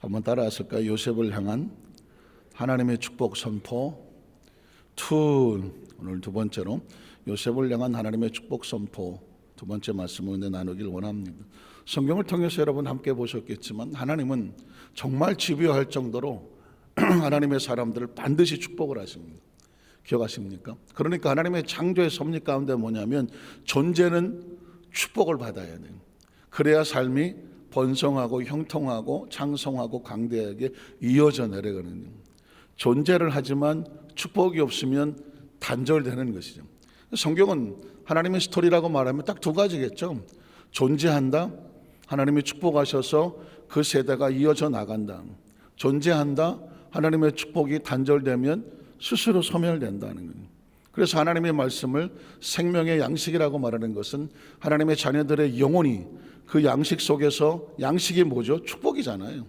한번 따라하실까요? 요셉을 향한 하나님의 축복 선포 2. 오늘 두 번째로 요셉을 향한 하나님의 축복 선포 두 번째 말씀을 나누길 원합니다. 성경을 통해서 여러분 함께 보셨겠지만 하나님은 정말 집요할 정도로 하나님의 사람들을 반드시 축복을 하십니다. 기억하십니까? 그러니까 하나님의 창조의 섭리 가운데 뭐냐면 존재는 축복을 받아야 돼요. 그래야 삶이 번성하고 형통하고 창성하고 강대하게 이어져 내려가는, 존재를 하지만 축복이 없으면 단절되는 것이죠. 성경은 하나님의 스토리라고 말하면 딱 두 가지겠죠. 존재한다, 하나님이 축복하셔서 그 세대가 이어져 나간다. 존재한다, 하나님의 축복이 단절되면 스스로 소멸된다는 거예요. 그래서 하나님의 말씀을 생명의 양식이라고 말하는 것은 하나님의 자녀들의 영혼이 그 양식 속에서, 양식이 뭐죠? 축복이잖아요.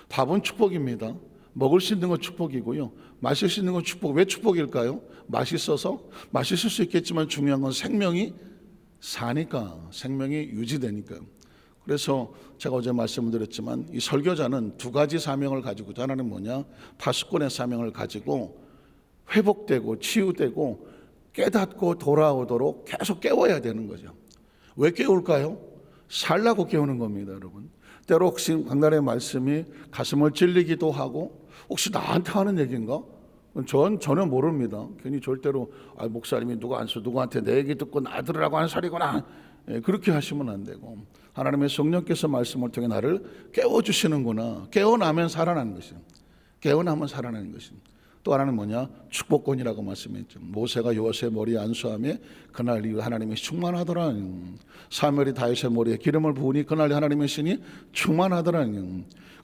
밥은 축복입니다. 먹을 수 있는 건 축복이고요. 마실 수 있는 건 축복. 왜 축복일까요? 맛있어서? 맛있을 수 있겠지만 중요한 건 생명이 사니까, 생명이 유지되니까요. 그래서 제가 어제 말씀드렸지만 이 설교자는 두 가지 사명을 가지고, 하나는 뭐냐? 파수꾼의 사명을 가지고 회복되고 치유되고 깨닫고 돌아오도록 계속 깨워야 되는 거죠. 왜 깨울까요? 살라고 깨우는 겁니다, 여러분. 때로 혹시 강단의 말씀이 가슴을 찔리기도 하고, 혹시 나한테 하는 얘기인가? 저는 모릅니다. 괜히 절대로 목사님이 누구한테 내 얘기 듣고 나 들으라고 하는 소리구나, 그렇게 하시면 안 되고, 하나님의 성령께서 말씀을 통해 나를 깨워주시는구나. 깨어나면 살아나는 것이에요. 깨어나면 살아나는 것입니다. 또 하나는 뭐냐? 축복권이라고 말씀했죠. 모세가 여호와의 머리에 안수하며 그날 이후 하나님이 충만하더라. 사무엘이 다윗의 머리에 기름을 부으니 그날 하나님의 신이 충만하더라.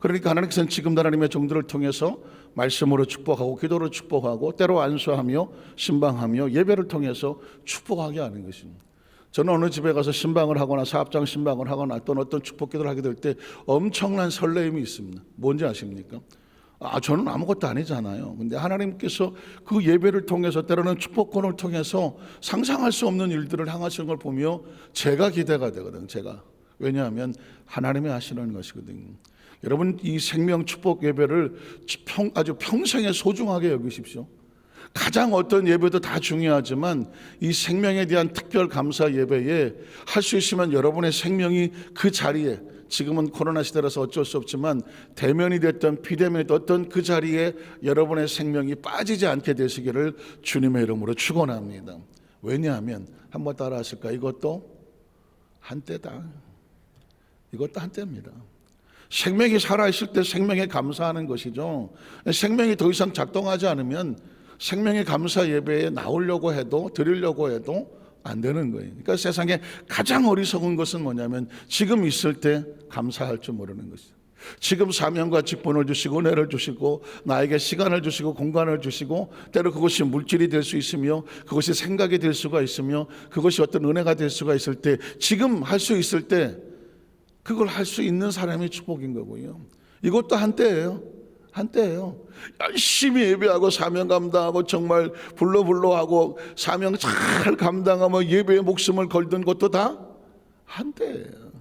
그러니까 하나님께서는 지금 하나님의 종들을 통해서 말씀으로 축복하고 기도로 축복하고 때로 안수하며 신방하며 예배를 통해서 축복하게 하는 것입니다. 저는 어느 집에 가서 신방을 하거나 사업장 신방을 하거나 어떤 축복 기도를 하게 될 때 엄청난 설레임이 있습니다. 뭔지 아십니까? 저는 아무것도 아니잖아요. 근데 하나님께서 그 예배를 통해서 때로는 축복권을 통해서 상상할 수 없는 일들을 행하시는 걸 보며 제가 기대가 되거든요. 제가. 왜냐하면 하나님이 하시는 것이거든요. 여러분, 이 생명 축복 예배를 아주 평생에 소중하게 여기십시오. 가장 어떤 예배도 다 중요하지만 이 생명에 대한 특별 감사 예배에 할 수 있으면 여러분의 생명이 그 자리에, 지금은 코로나 시대라서 어쩔 수 없지만 대면이 됐던 비대면이 됐던 그 자리에 여러분의 생명이 빠지지 않게 되시기를 주님의 이름으로 축원합니다. 왜냐하면 한번 따라 하실까? 이것도 한때다. 이것도 한때입니다. 생명이 살아있을 때 생명에 감사하는 것이죠. 생명이 더 이상 작동하지 않으면 생명의 감사 예배에 나오려고 해도, 드리려고 해도 안 되는 거예요. 그러니까 세상에 가장 어리석은 것은 뭐냐면 지금 있을 때 감사할 줄 모르는 것이죠. 지금 사명과 직분을 주시고 은혜를 주시고 나에게 시간을 주시고 공간을 주시고, 때로 그것이 물질이 될 수 있으며 그것이 생각이 될 수가 있으며 그것이 어떤 은혜가 될 수가 있을 때, 지금 할 수 있을 때 그걸 할 수 있는 사람이 축복인 거고요. 이것도 한때예요. 한때예요. 열심히 예배하고 사명 감당하고 정말 불러하고 사명 잘 감당하며 예배에 목숨을 걸던 것도 다 한때예요.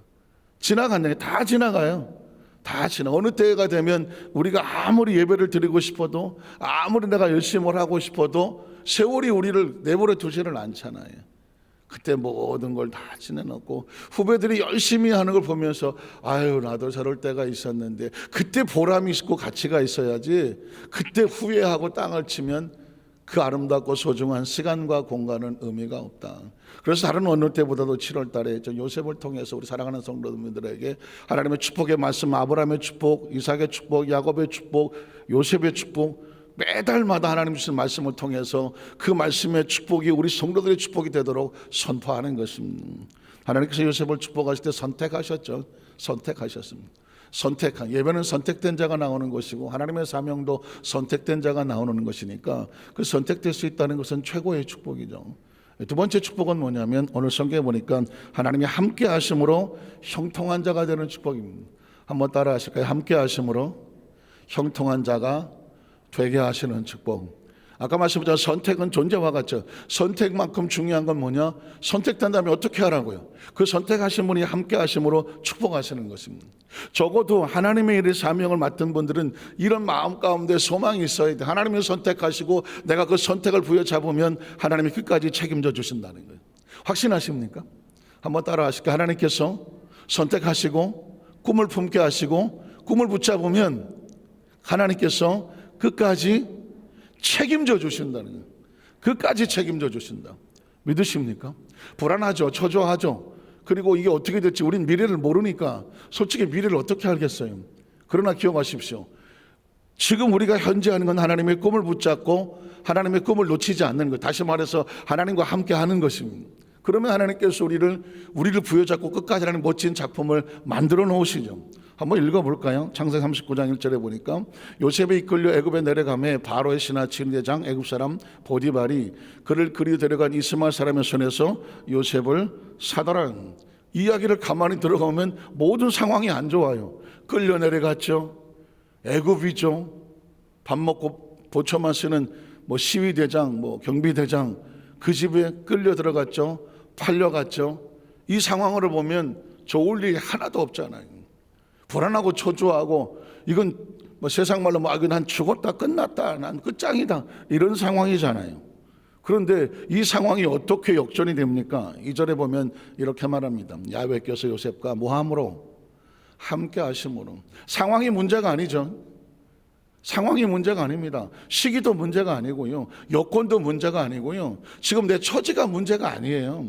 지나간다니, 다 지나가요. 다 지나. 어느 때가 되면 우리가 아무리 예배를 드리고 싶어도, 아무리 내가 열심히 뭘 하고 싶어도 세월이 우리를 내버려 두지를 않잖아요. 그때 모든 걸 다 지내놓고 후배들이 열심히 하는 걸 보면서 나도 저럴 때가 있었는데, 그때 보람이 있고 가치가 있어야지 그때 후회하고 땅을 치면 그 아름답고 소중한 시간과 공간은 의미가 없다. 그래서 다른 어느 때보다도 7월 달에 요셉을 통해서 우리 사랑하는 성도님들에게 하나님의 축복의 말씀, 아브라함의 축복, 이삭의 축복, 야곱의 축복, 요셉의 축복, 매달마다 하나님 주신 말씀을 통해서 그 말씀의 축복이 우리 성도들의 축복이 되도록 선포하는 것입니다. 하나님께서 요셉을 축복하실 때 선택하셨죠. 선택하셨습니다. 선택한, 예배는 선택된 자가 나오는 것이고 하나님의 사명도 선택된 자가 나오는 것이니까 그 선택될 수 있다는 것은 최고의 축복이죠. 두 번째 축복은 뭐냐면 오늘 성경에 보니까 하나님이 함께 하심으로 형통한 자가 되는 축복입니다. 한번 따라 하실까요? 함께 하심으로 형통한 자가 되게 하시는 축복. 아까 말씀드린 선택은 존재와 같죠. 선택만큼 중요한 건 뭐냐? 선택된 다음에 어떻게 하라고요? 그 선택하신 분이 함께 하심으로 축복하시는 것입니다. 적어도 하나님의 일의 사명을 맡은 분들은 이런 마음 가운데 소망이 있어야 돼. 하나님이 선택하시고 내가 그 선택을 부여잡으면 하나님이 끝까지 책임져 주신다는 거예요. 확신하십니까? 한번 따라 하실까요? 하나님께서 선택하시고 꿈을 품게 하시고 꿈을 붙잡으면 하나님께서 끝까지 책임져 주신다는 거예요. 끝까지 책임져 주신다. 믿으십니까? 불안하죠. 초조하죠. 그리고 이게 어떻게 될지 우린 미래를 모르니까 솔직히 미래를 어떻게 알겠어요. 그러나 기억하십시오. 지금 우리가 현재 하는 건 하나님의 꿈을 붙잡고 하나님의 꿈을 놓치지 않는 것. 다시 말해서 하나님과 함께 하는 것입니다. 그러면 하나님께서 우리를 부여잡고 끝까지 하는 멋진 작품을 만들어 놓으시죠. 한번 읽어볼까요? 창세기 39장 1절에 보니까 요셉이 이끌려 애굽에 내려가매 바로의 신하 친대장 애굽 사람 보디발이 그를 그리 데려간 이스마엘 사람의 손에서 요셉을 사더라. 이야기를 가만히 들어가면 모든 상황이 안 좋아요. 끌려 내려갔죠. 애굽이죠. 밥 먹고 보초만 쓰는 시위대장, 경비대장 그 집에 끌려 들어갔죠. 팔려갔죠. 이 상황을 보면 좋을 일이 하나도 없잖아요. 불안하고 초조하고 이건 세상 말로 난 죽었다 끝났다 난 끝장이다 이런 상황이잖아요. 그런데 이 상황이 어떻게 역전이 됩니까? 2절에 보면 이렇게 말합니다. 야훼께서 요셉과 모함으로 함께 하심으로. 상황이 문제가 아니죠. 상황이 문제가 아닙니다. 시기도 문제가 아니고요. 여건도 문제가 아니고요. 지금 내 처지가 문제가 아니에요.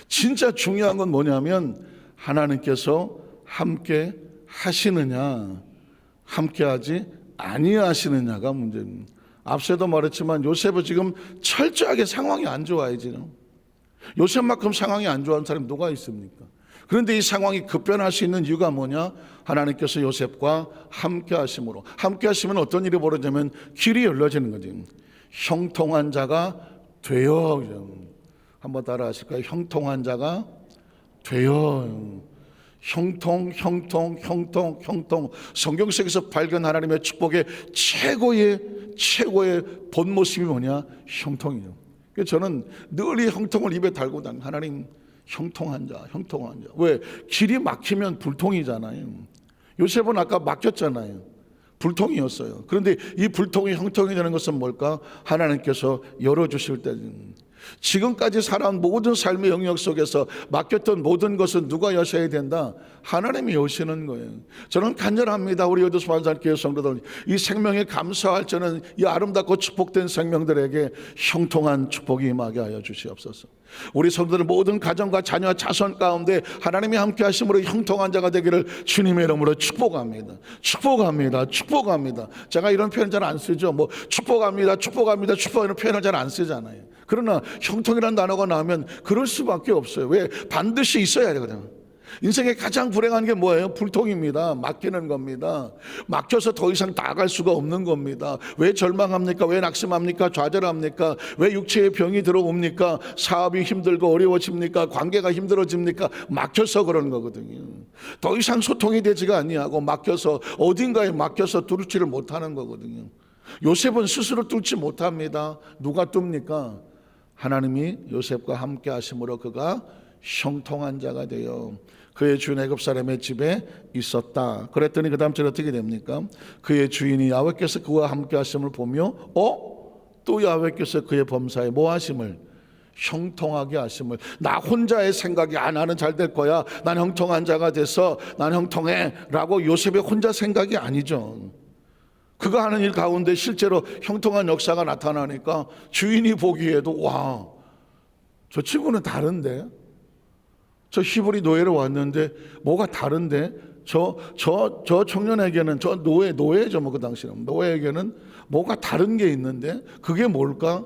진짜 중요한 건 뭐냐면 하나님께서 함께 하시느냐 함께하지 아니하시느냐가 문제입니다. 앞서도 말했지만 요셉은 지금 철저하게 상황이 안 좋아요. 지금 요셉만큼 상황이 안 좋아하는 사람이 누가 있습니까? 그런데 이 상황이 급변할 수 있는 이유가 뭐냐? 하나님께서 요셉과 함께 하심으로. 함께 하시면 어떤 일이 벌어지냐면 길이 열려지는 거죠. 형통한 자가 되어. 한번 따라 하실까요? 형통한 자가 되어. 형통. 성경 속에서 발견 하나님의 축복의 최고의 본 모습이 뭐냐? 형통이에요. 그래서 저는 늘 이 형통을 입에 달고 다니는 하나님 형통한 자. 왜? 길이 막히면 불통이잖아요. 요셉은 아까 막혔잖아요. 불통이었어요. 그런데 이 불통이 형통이 되는 것은 뭘까? 하나님께서 열어주실 때. 지금까지 살아온 모든 삶의 영역 속에서 막혔던 모든 것은 누가 여셔야 된다? 하나님이 여시는 거예요. 저는 간절합니다. 우리 여도수반산교회 성도들, 이 생명에 감사할 저는 이 아름답고 축복된 생명들에게 형통한 축복이 임하게 하여 주시옵소서. 우리 성도들 모든 가정과 자녀 자손 가운데 하나님이 함께 하심으로 형통한 자가 되기를 주님의 이름으로 축복합니다. 제가 이런 표현 잘 안 쓰죠. 축복합니다 이런 표현을 잘 안 쓰잖아요. 그러나 형통이라는 단어가 나오면 그럴 수밖에 없어요. 왜? 반드시 있어야 되거든요. 인생의 가장 불행한 게 뭐예요? 불통입니다. 막히는 겁니다. 막혀서 더 이상 나아갈 수가 없는 겁니다. 왜 절망합니까? 왜 낙심합니까? 좌절합니까? 왜 육체의 병이 들어옵니까? 사업이 힘들고 어려워집니까? 관계가 힘들어집니까? 막혀서 그런 거거든요. 더 이상 소통이 되지가 아니하고 막혀서 어딘가에 막혀서 뚫지를 못하는 거거든요. 요셉은 스스로 뚫지 못합니다. 누가 뚫습니까? 하나님이 요셉과 함께 하심으로 그가 형통한 자가 되어 그의 주인 애굽 사람의 집에 있었다. 그랬더니 그 다음 절에 어떻게 됩니까? 그의 주인이 야훼께서 그와 함께 하심을 보며 또 야훼께서 그의 범사에 뭐 하심을? 형통하게 하심을. 나 혼자의 생각이 나는 잘 될 거야, 난 형통한 자가 돼서 난 형통해 라고 요셉의 혼자 생각이 아니죠. 그가 하는 일 가운데 실제로 형통한 역사가 나타나니까 주인이 보기에도 와, 저 친구는 다른데, 저 히브리 노예로 왔는데 뭐가 다른데, 저 청년에게는, 저 노예죠 그 당시는 노예에게는 뭐가 다른 게 있는데 그게 뭘까?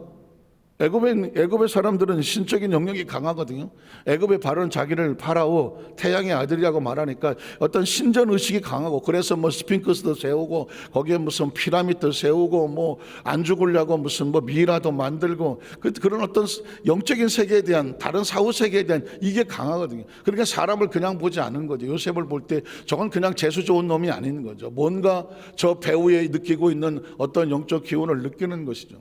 애굽의 사람들은 신적인 영역이 강하거든요. 애굽의 바로는 자기를 파라오 태양의 아들이라고 말하니까 어떤 신전 의식이 강하고, 그래서 스핑크스도 세우고 거기에 무슨 피라미드 세우고 안 죽으려고 무슨 미라도 만들고 그런 어떤 영적인 세계에 대한, 다른 사후 세계에 대한 이게 강하거든요. 그러니까 사람을 그냥 보지 않은 거죠. 요셉을 볼 때 저건 그냥 재수 좋은 놈이 아닌 거죠. 뭔가 저 배우에 느끼고 있는 어떤 영적 기운을 느끼는 것이죠.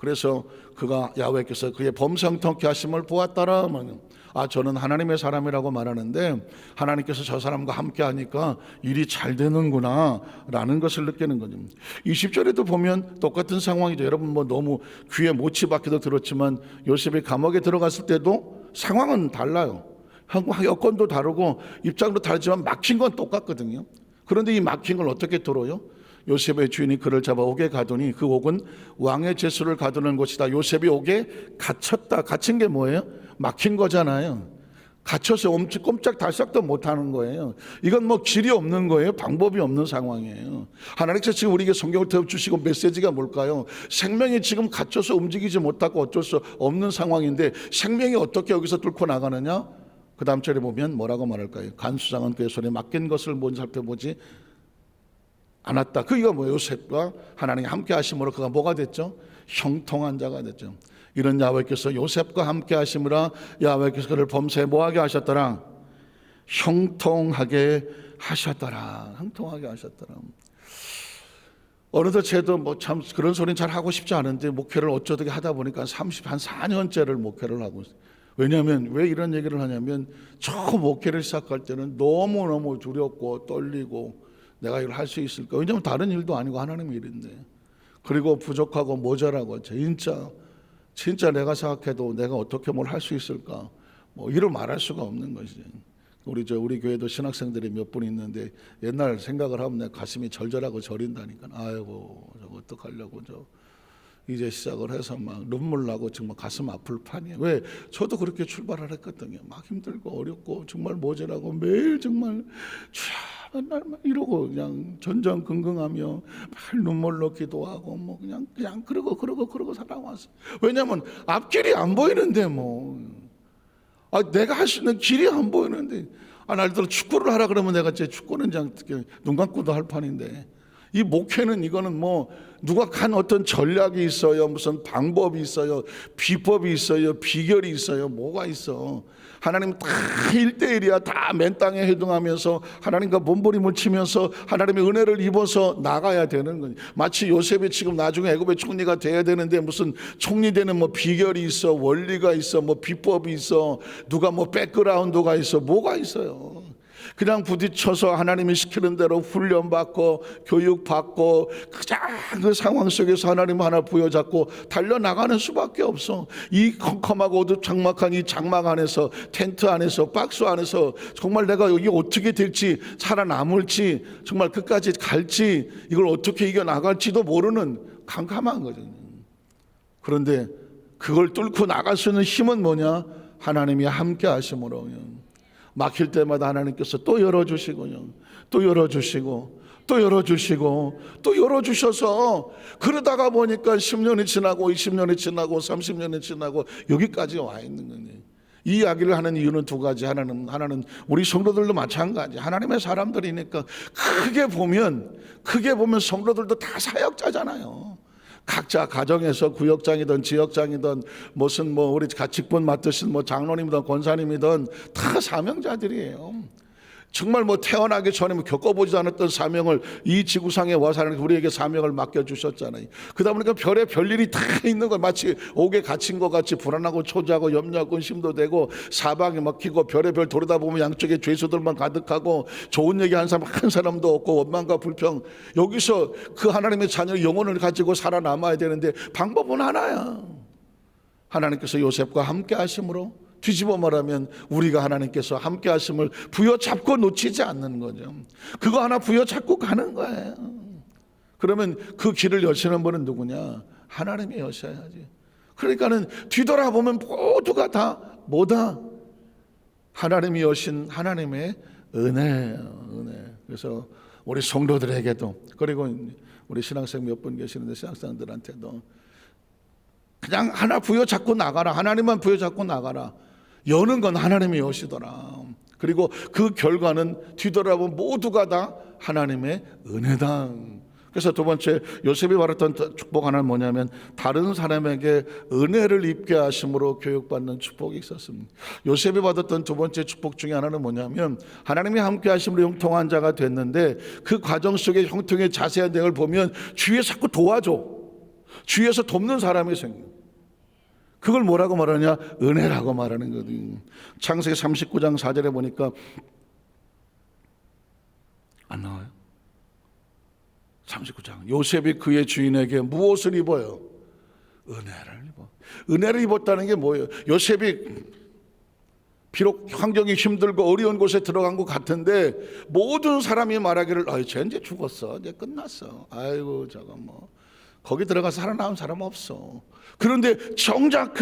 그래서 그가 야훼께서 그의 범상통케 하심을 보았더라 하면, 저는 하나님의 사람이라고 말하는데 하나님께서 저 사람과 함께 하니까 일이 잘 되는구나 라는 것을 느끼는 거죠. 20절에도 보면 똑같은 상황이죠. 여러분 뭐 너무 귀에 못이 박혀도 들었지만 요셉이 감옥에 들어갔을 때도 상황은 달라요. 여건도 다르고 입장도 다르지만 막힌 건 똑같거든요. 그런데 이 막힌 걸 어떻게 털어요? 요셉의 주인이 그를 잡아 옥에 가두니 그 옥은 왕의 제수를 가두는 곳이다. 요셉이 옥에 갇혔다. 갇힌 게 뭐예요? 막힌 거잖아요. 갇혀서 꼼짝달싹도 못하는 거예요. 이건 뭐 길이 없는 거예요. 방법이 없는 상황이에요. 하나님께서 지금 우리에게 성경을 주시고 메시지가 뭘까요? 생명이 지금 갇혀서 움직이지 못하고 어쩔 수 없는 상황인데 생명이 어떻게 여기서 뚫고 나가느냐? 그 다음 절에 보면 뭐라고 말할까요? 간수장은 그의 손에 맡긴 것을 먼저 살펴보지 않았다. 그가 뭐 요셉과 하나님이 함께 하심으로 그가 뭐가 됐죠? 형통한 자가 됐죠. 이런 야훼께서 요셉과 함께 하심으로 야훼께서 그를 범사에 뭐하게 하셨더라? 형통하게 하셨더라. 형통하게 하셨더라. 어느덧 저도 뭐 참 그런 소리는 잘 하고 싶지 않은데 목회를 어쩌게 하다 보니까 한 4년째를 목회를 하고 있어요. 왜냐하면 왜 이런 얘기를 하냐면 처음 목회를 시작할 때는 너무너무 두렵고 떨리고 내가 이걸 할 수 있을까? 왜냐하면 다른 일도 아니고 하나님의 일인데, 그리고 부족하고 모자라고 진짜 내가 생각해도 내가 어떻게 뭘 할 수 있을까? 뭐 이를 말할 수가 없는 것이죠. 우리 교회도 신학생들이 몇 분 있는데 옛날 생각을 하면 내 가슴이 절절하고 저린다니까. 아이고 저거 어떡하려고 이제 시작을 해서 막 눈물 나고 정말 가슴 아플 판이에요. 왜? 저도 그렇게 출발을 했거든요. 막 힘들고 어렵고 정말 모자라고 매일 정말 맨날 막 이러고 그냥 전전긍긍하며 막 눈물로 기도하고 뭐 그냥 그러고 살아왔어. 왜냐하면 앞길이 안 보이는데 내가 할 수 있는 길이 안 보이는데 날 들어 축구를 하라 그러면 내가 제 축구는 그냥 눈 감고도 할 판인데 이 목회는 이거는 뭐 누가 간 어떤 전략이 있어요, 무슨 방법이 있어요, 비법이 있어요, 비결이 있어요, 뭐가 있어. 하나님 다 1대1이야. 다 맨 땅에 해동하면서 하나님과 몸부림을 치면서 하나님의 은혜를 입어서 나가야 되는 거지. 마치 요셉이 지금 나중에 애굽의 총리가 돼야 되는데 무슨 총리 되는 뭐 비결이 있어, 원리가 있어, 뭐 비법이 있어, 누가 뭐 백그라운드가 있어, 뭐가 있어요. 그냥 부딪혀서 하나님이 시키는 대로 훈련받고 교육받고 그냥 그 상황 속에서 하나님 하나 부여잡고 달려나가는 수밖에 없어. 이 컴컴하고 어두장막한 이 장막 안에서, 텐트 안에서, 박스 안에서 정말 내가 여기 어떻게 될지, 살아남을지, 정말 끝까지 갈지, 이걸 어떻게 이겨나갈지도 모르는 캄캄한 거죠. 그런데 그걸 뚫고 나갈 수 있는 힘은 뭐냐? 하나님이 함께 하심으로 막힐 때마다 하나님께서 또 열어주시고요, 또 열어주시고, 또 열어주시고, 또 열어주셔서 그러다가 보니까 10년이 지나고 20년이 지나고 30년이 지나고 여기까지 와 있는 거예요. 이 이야기를 하는 이유는 두 가지. 하나는 우리 성도들도 마찬가지. 하나님의 사람들이니까 크게 보면 성도들도 다 사역자잖아요. 각자 가정에서 구역장이든 지역장이든 무슨 우리 직분 맡으신 장로님이든 권사님이든 다 사명자들이에요. 정말 태어나기 전에 겪어보지 않았던 사명을 이 지구상에 와서 하나님 우리에게 사명을 맡겨주셨잖아요. 그러다 보니까 별의 별일이 다 있는 거예요. 마치 옥에 갇힌 것 같이 불안하고 초조하고 염려하고 근심도 되고 사방이 막히고 별의 별 돌아다 보면 양쪽에 죄수들만 가득하고 좋은 얘기 한 사람 한 사람도 없고 원망과 불평. 여기서 그 하나님의 자녀의 영혼을 가지고 살아남아야 되는데 방법은 하나야. 하나님께서 요셉과 함께 하심으로 뒤집어 말하면 우리가 하나님께서 함께 하심을 부여잡고 놓치지 않는 거죠. 그거 하나 부여잡고 가는 거예요. 그러면 그 길을 여시는 분은 누구냐? 하나님이 여셔야지. 그러니까는 뒤돌아보면 모두가 다 뭐다? 하나님이 여신 하나님의 은혜예요. 은혜. 그래서 우리 성도들에게도, 그리고 우리 신학생 몇 분 계시는데 신학생들한테도 그냥 하나 부여잡고 나가라. 하나님만 부여잡고 나가라. 여는 건 하나님이 여시더라. 그리고 그 결과는 뒤돌아보면 모두가 다 하나님의 은혜다. 그래서 두 번째 요셉이 받았던 축복 하나는 뭐냐면 다른 사람에게 은혜를 입게 하심으로 교육받는 축복이 있었습니다. 요셉이 받았던 두 번째 축복 중에 하나는 뭐냐면 하나님이 함께 하심으로 형통한 자가 됐는데 그 과정 속에 형통의 자세한 내용을 보면 주위에 자꾸 도와줘. 주위에서 돕는 사람이 생겨. 그걸 뭐라고 말하냐? 은혜라고 말하는 거거든요. 창세기 39장 4절에 보니까 안 나와요? 39장. 요셉이 그의 주인에게 무엇을 입어요? 은혜를 입어. 은혜를 입었다는 게 뭐예요? 요셉이 비록 환경이 힘들고 어려운 곳에 들어간 것 같은데 모든 사람이 말하기를 쟤 이제 죽었어, 이제 끝났어, 아이고 저거 뭐 거기 들어가서 살아남은 사람 없어. 그런데 정작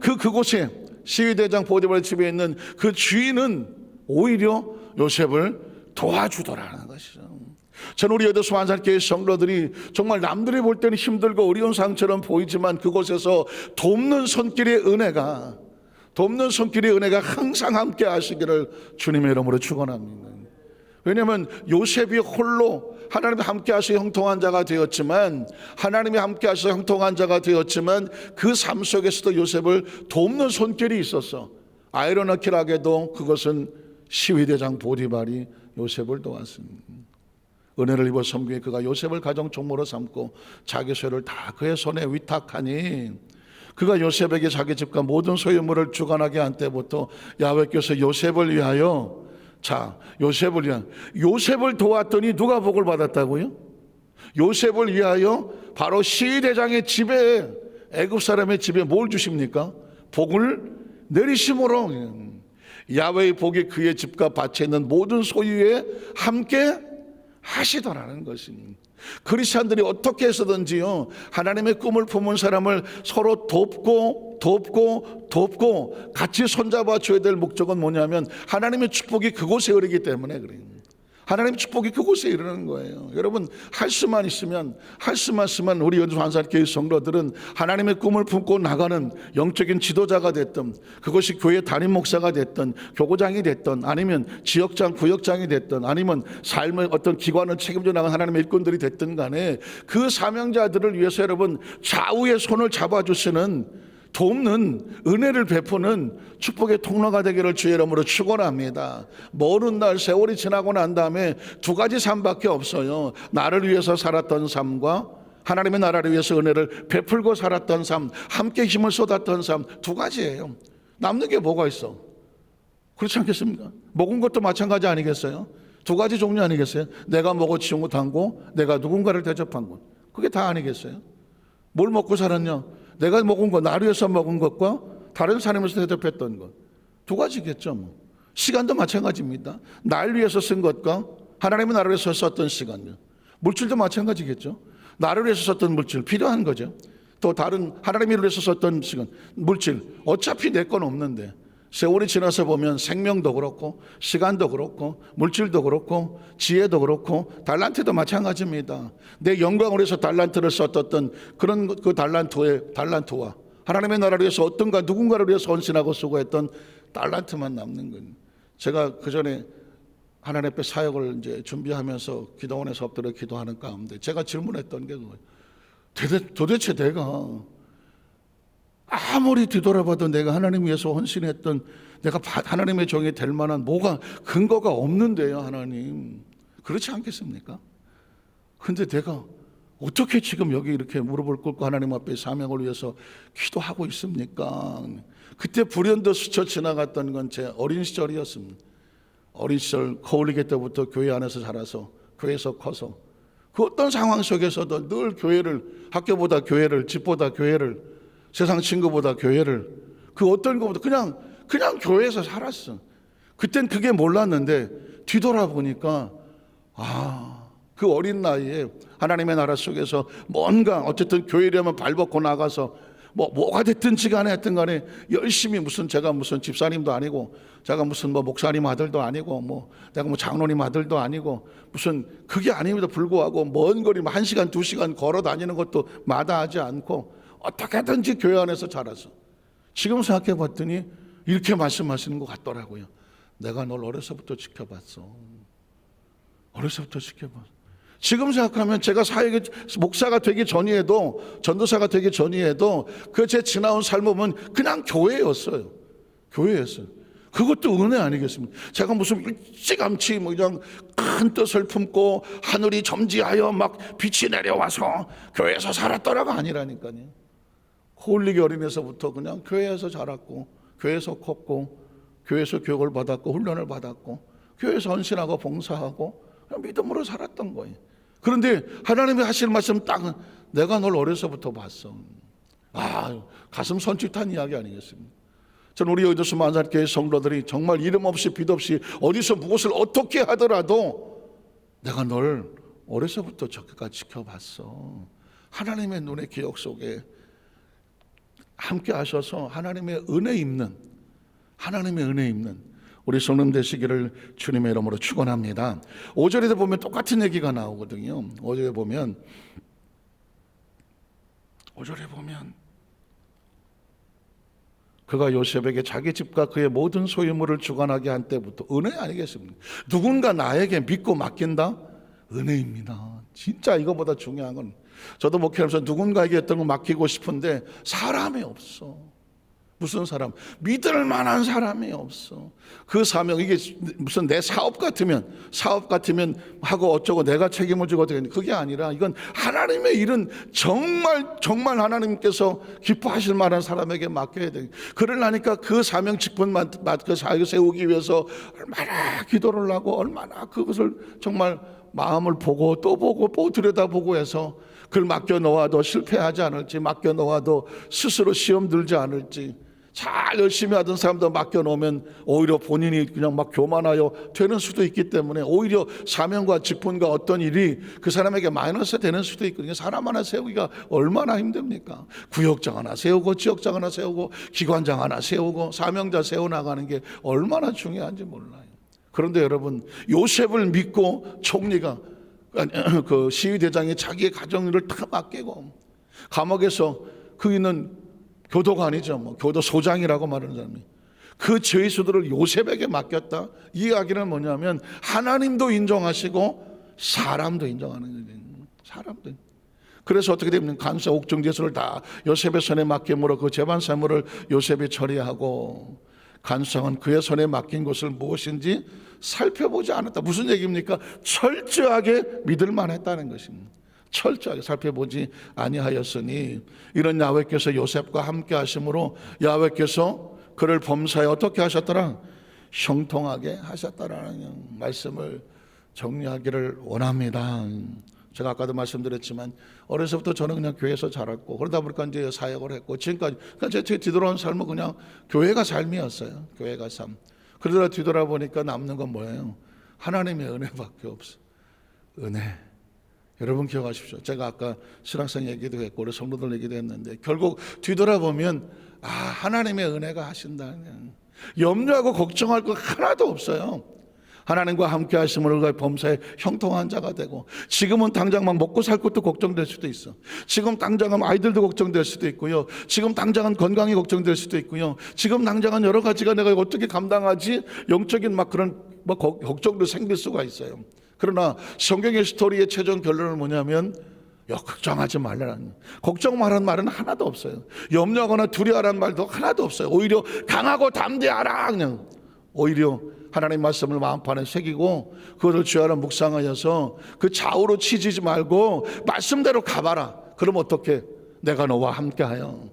그곳에 시위대장 보디발 집에 있는 그 주인은 오히려 요셉을 도와주더라는 것이죠. 저는 우리 여대 소환산교회 성도들이 정말 남들이 볼 때는 힘들고 어려운 상처럼 보이지만 그곳에서 돕는 손길의 은혜가 항상 함께 하시기를 주님의 이름으로 축원합니다. 왜냐하면 요셉이 홀로 하나님이 함께 하셔서 형통한 자가 되었지만 그 삶 속에서도 요셉을 돕는 손길이 있었어. 아이러니컬하게도 그것은 시위대장 보디발이 요셉을 도왔습니다. 은혜를 입어 섬기에 그가 요셉을 가정 총무로 삼고 자기 소유를 다 그의 손에 위탁하니 그가 요셉에게 자기 집과 모든 소유물을 주관하게 한 때부터 야훼께서 요셉을 도왔더니 누가 복을 받았다고요? 요셉을 위하여 바로 시대장의 집에, 애굽 사람의 집에 뭘 주십니까? 복을 내리심으로 야훼의 복이 그의 집과 밭에 있는 모든 소유에 함께 하시더라는 것입니다. 크리스찬들이 어떻게 해서든지요 하나님의 꿈을 품은 사람을 서로 돕고 같이 손잡아 줘야 될 목적은 뭐냐면 하나님의 축복이 그곳에 이르기 때문에 그래요. 하나님의 축복이 그곳에 이르는 거예요. 여러분 할 수만 있으면 우리 연수한산교회 성도들은 하나님의 꿈을 품고 나가는 영적인 지도자가 됐든 그것이 교회 담임 목사가 됐든 교구장이 됐든 아니면 지역장 구역장이 됐든 아니면 삶의 어떤 기관을 책임져 나간 하나님의 일꾼들이 됐든 간에 그 사명자들을 위해서 여러분 좌우의 손을 잡아주시는 돕는 은혜를 베푸는 축복의 통로가 되기를 주의 이름으로 축원합니다. 먼 날 세월이 지나고 난 다음에 두 가지 삶밖에 없어요. 나를 위해서 살았던 삶과 하나님의 나라를 위해서 은혜를 베풀고 살았던 삶, 함께 힘을 쏟았던 삶, 두 가지예요. 남는 게 뭐가 있어? 그렇지 않겠습니까? 먹은 것도 마찬가지 아니겠어요? 두 가지 종류 아니겠어요? 내가 먹어 치운 것 한 거, 내가 누군가를 대접한 것, 그게 다 아니겠어요? 뭘 먹고 살았냐? 내가 먹은 것, 나를 위해서 먹은 것과 다른 사람에서 대접했던 것, 두 가지겠죠. 뭐. 시간도 마찬가지입니다. 날 위해서 쓴 것과 하나님의 나라를 위해서 썼던 시간요. 물질도 마찬가지겠죠. 나를 위해서 썼던 물질 필요한 거죠. 또 다른 하나님을 위해서 썼던 시간, 물질 어차피 내 건 없는데 세월이 지나서 보면 생명도 그렇고 시간도 그렇고 물질도 그렇고 지혜도 그렇고 달란트도 마찬가지입니다. 내 영광을 위해서 달란트를 썼던 그런 그 달란트와 하나님의 나라를 위해서 어떤가 누군가를 위해서 헌신하고 수고했던 달란트만 남는 거예요. 제가 그 전에 하나님 앞에 사역을 이제 준비하면서 기도원에서 엎드려 기도하는 가운데 제가 질문했던 게 그거예요. 도대체 내가 아무리 뒤돌아봐도 내가 하나님 위해서 헌신했던 내가 하나님의 종이 될 만한 뭐가 근거가 없는데요, 하나님. 그렇지 않겠습니까? 근데 내가 어떻게 지금 여기 이렇게 무릎을 꿇고 하나님 앞에 사명을 위해서 기도하고 있습니까? 그때 불현듯 스쳐 지나갔던 건 제 어린 시절이었습니다. 어린 시절 거울리게 때부터 교회 안에서 자라서 교회에서 커서 그 어떤 상황 속에서도 늘 교회를, 학교보다 교회를, 집보다 교회를, 세상 친구보다 교회를, 그 어떤 것보다 그냥 교회에서 살았어. 그땐 그게 몰랐는데 뒤돌아보니까 그 어린 나이에 하나님의 나라 속에서 뭔가 어쨌든 교회라면 발벗고 나가서 뭐가 됐든지 간에 했든 간에 열심히 제가 무슨 집사님도 아니고 제가 무슨 목사님 아들도 아니고 내가 장로님 아들도 아니고 무슨 그게 아님에도 불구하고 먼 거리 1시간 2시간 걸어 다니는 것도 마다하지 않고 어떻게든지 교회 안에서 자라서 지금 생각해 봤더니 이렇게 말씀하시는 것 같더라고요. 내가 널 어려서부터 지켜봤어. 어려서부터 지켜봤어. 지금 생각하면 제가 목사가 되기 전이에도 전도사가 되기 전이에도 그 제 지나온 삶은 그냥 교회였어요. 교회였어요. 그것도 은혜 아니겠습니까? 제가 무슨 일찌감치 뭐 그냥 큰 뜻을 품고 하늘이 점지하여 막 빛이 내려와서 교회에서 살았더라가 아니라니까요. 홀리기 어린애서부터 그냥 교회에서 자랐고, 교회에서 컸고, 교회에서 교육을 받았고, 훈련을 받았고, 교회에서 헌신하고 봉사하고 그냥 믿음으로 살았던 거예요. 그런데 하나님이 하실 말씀 딱 내가 널 어려서부터 봤어. 가슴 선짓한 이야기 아니겠습니까? 저는 우리 여의도 만산교회 성도들이 정말 이름 없이 빛 없이 어디서 무엇을 어떻게 하더라도 내가 널 어려서부터 저기까지 지켜봤어. 하나님의 눈의 기억 속에 함께 하셔서 하나님의 은혜 입는 우리 성령 되시기를 주님의 이름으로 축원합니다. 5절에 보면 똑같은 얘기가 나오거든요. 5절에 보면 그가 요셉에게 자기 집과 그의 모든 소유물을 주관하게 한 때부터 은혜 아니겠습니까? 누군가 나에게 믿고 맡긴다? 은혜입니다. 진짜 이거보다 중요한 건, 저도 목회하면서 누군가에게 어떤 거 맡기고 싶은데 사람이 없어. 무슨 사람? 믿을 만한 사람이 없어. 그 사명, 이게 무슨 내 사업 같으면 하고 어쩌고 내가 책임을 지고 어떻게, 그게 아니라 이건 하나님의 일은 정말 하나님께서 기뻐하실 만한 사람에게 맡겨야 돼. 그러려니까 그 사명 직분 그 사역을 세우기 위해서 얼마나 기도를 하고 얼마나 그것을 정말 마음을 보고 또 보고 또 들여다보고 해서 그걸 맡겨 놓아도 실패하지 않을지, 맡겨 놓아도 스스로 시험 들지 않을지, 잘 열심히 하던 사람도 맡겨 놓으면 오히려 본인이 그냥 막 교만하여 되는 수도 있기 때문에 오히려 사명과 직분과 어떤 일이 그 사람에게 마이너스 되는 수도 있거든요. 사람 하나 세우기가 얼마나 힘듭니까? 구역장 하나 세우고 지역장 하나 세우고 기관장 하나 세우고 사명자 세워나가는 게 얼마나 중요한지 몰라요. 그런데 여러분, 요셉을 믿고 총리가, 그 시위대장이 자기의 가정일을 다 맡기고 감옥에서 그 있는 교도관이죠, 뭐 교도소장이라고 말하는 사람이 그 죄수들을 요셉에게 맡겼다. 이 이야기는 뭐냐면 하나님도 인정하시고 사람도 인정하는 거예요. 사람도. 그래서 어떻게 되면 간사 옥정제수를 다 요셉의 손에 맡김으로 그 재반 사물을 요셉이 처리하고, 간수장은 그의 손에 맡긴 것을 무엇인지 살펴보지 않았다. 무슨 얘기입니까? 철저하게 믿을 만했다는 것입니다. 철저하게 살펴보지 아니하였으니 이런 야훼께서 요셉과 함께 하심으로 야훼께서 그를 범사에 어떻게 하셨더라? 형통하게 하셨다라는 말씀을 정리하기를 원합니다. 제가 아까도 말씀드렸지만 어려서부터 저는 그냥 교회에서 자랐고, 그러다 보니까 이제 사역을 했고, 지금까지 그러니까 제 뒤돌아온 삶은 그냥 교회가 삶이었어요. 교회가 삶. 그러다 뒤돌아보니까 남는 건 뭐예요? 하나님의 은혜밖에 없어. 은혜. 여러분 기억하십시오. 제가 아까 신학생 얘기도 했고 우리 성도들 얘기도 했는데 결국 뒤돌아보면 하나님의 은혜가 하신다. 염려하고 걱정할 거 하나도 없어요. 하나님과 함께 하심으로 그의 범사에 형통한 자가 되고, 지금은 당장 막 먹고 살 것도 걱정될 수도 있어. 지금 당장은 아이들도 걱정될 수도 있고요. 지금 당장은 건강이 걱정될 수도 있고요. 지금 당장은 여러 가지가 내가 어떻게 감당하지? 영적인 막 그런 걱정도 생길 수가 있어요. 그러나 성경의 스토리의 최종 결론은 뭐냐면 걱정하지 말라는, 걱정 말하는 말은 하나도 없어요. 염려하거나 두려워하라는 말도 하나도 없어요. 오히려 강하고 담대하라. 그냥 오히려 하나님 말씀을 마음판에 새기고 그것을 주야로 묵상하여서 그 좌우로 치지지 말고 말씀대로 가봐라. 그럼 어떻게? 내가 너와 함께하여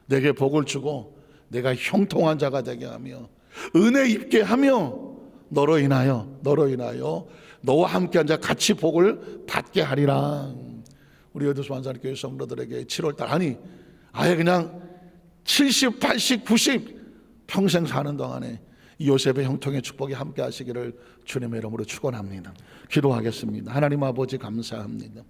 내게 복을 주고 내가 형통한 자가 되게 하며 은혜 입게 하며 너로 인하여 너와 함께한 자 같이 복을 받게 하리라. 우리 여도수 만산교회 성도들에게 7월달 아예 그냥 70, 80, 90 평생 사는 동안에 이 요셉의 형통의 축복이 함께 하시기를 주님의 이름으로 축원합니다. 기도하겠습니다. 하나님 아버지 감사합니다.